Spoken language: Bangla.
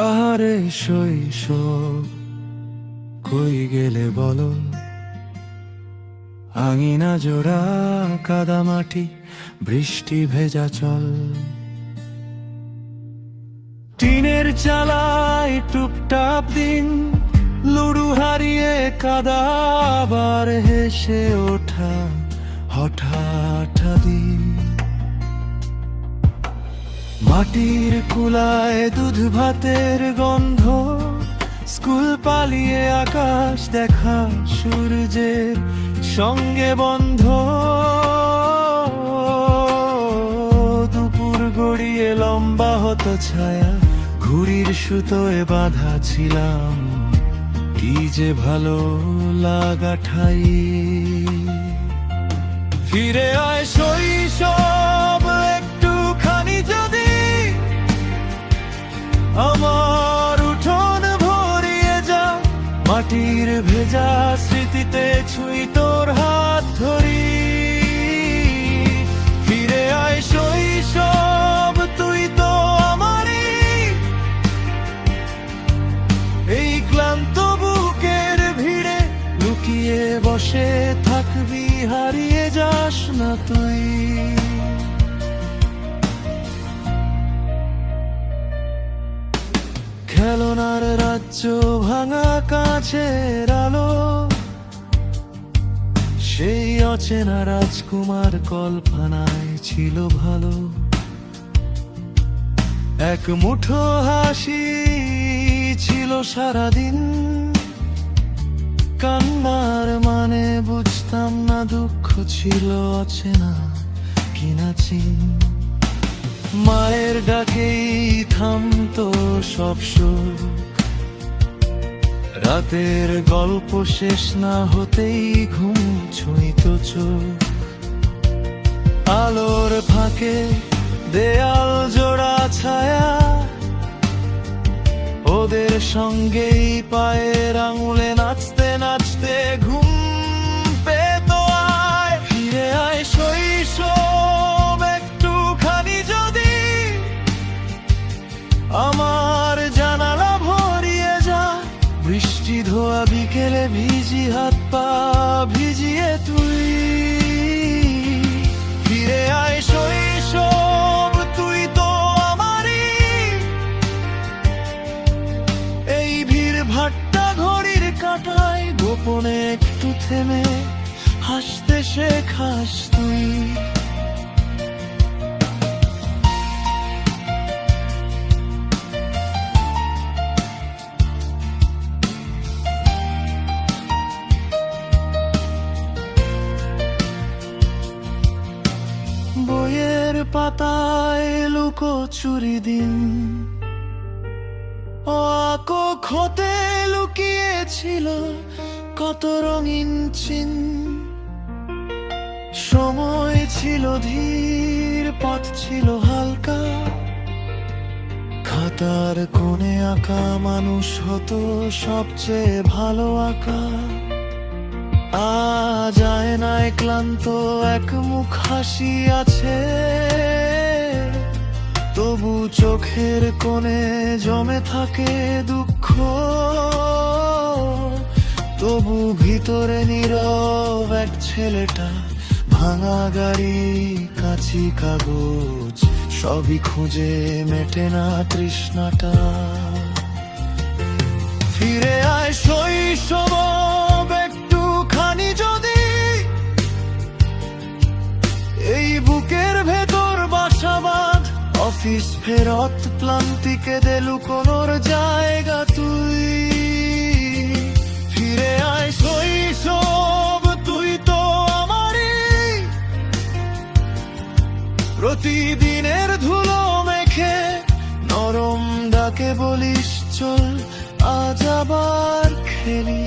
আহারে শৈশব কই গেলে বলো, আঙিনা জোড়া কাদামাটি বৃষ্টি ভেজা চল, টিনের চালায় টুপটাপ দিন, লুডু হারিয়ে কাদা আবার হেসে ওঠা হঠাৎ দিন, মাটির কুলায় দুধ ভাতের গন্ধ, স্কুল পালিয়ে আকাশ দেখা সূর্যের সঙ্গে বন্ধ, দুপুর গড়িয়ে লম্বা হতো ছায়া, ঘুড়ির সুতোয় বাঁধা ছিলাম, কি যে ভালো লাগা ঠাই। ফিরে আয় শৈশব একটুখানি যদি, আমার উঠোন ভরিয়ে যা, মাটির ভেজা স্মৃতিতে ছুঁই তোর হাত ধরি। ফিরে আয় শৈশব, তুই তো আমারই, এই ক্লান্ত বুকের ভিড়ে লুকিয়ে বসে থাকবি, হারিয়ে যাস না তুই। খেলনার রাজ্য ভাঙা কাঁচের আলো, সেই অচেনা রাজকুমার কল্পনায় ছিল ভালো, এক মুঠো হাসি ছিল সারাদিন, কান্নার মানে বুঝতাম না, দুঃখ ছিল অচেনা কিনা চিন, মায়ের ডাকেই থামতো সব সুর, রাতের গল্প শেষ না হতেই ঘুম ছুঁইত চোখ, আলোর ফাঁকে দেয়াল জোড়া ছায়া, ওদের সঙ্গেই পায়ের আঙুলে নাচতে নাচতে ঘুম পেত আয়। ফিরে আয় শৈশব একটুখানি যদি, আমার জানালা ভরিয়ে যা, বৃষ্টি ধোয়া বিকেলে ভিজি হাত পা ভিজিয়ে তুই। ফিরে আয় শৈশব, তুই তো আমারই, এই ভিড় ভাট্টা ঘড়ির কাঁটায় গোপনে একটু থেমে হাসতে শেখাস তুই। বইয়ের পাতায় লুকোচুরি দিন, কক্ষতে লুকিয়েছিল কত রঙিন চিন, সময় ছিল ধীর, পথ ছিল হালকা, খাতার কোণে আঁকা মানুষ হতো সবচেয়ে ভালো আঁকা। আজ আয়নায় ক্লান্ত এক মুখ হাসি আছে, তবু চোখের কোণে জমে থাকে দুঃখ, তবু ভিতরে নীরব এক ছেলেটা, ভাঙা গাড়ি কাঁচি কাগজ সবই খুঁজে মেটে না তৃষ্ণাটা। ফিরে আয় শৈশব একটুখানি যদি, এই বুকের ভেতর বাসা বাঁধ, অফিস ফেরত ক্লান্তিকে দে লুকোনোর জায়গা তুই। ফিরে আয় শৈশব, তুই তো আমারই, প্রতিদিনের ধুলো মেখে নরম ডাকে বলিস চল আজ আবার খেলি।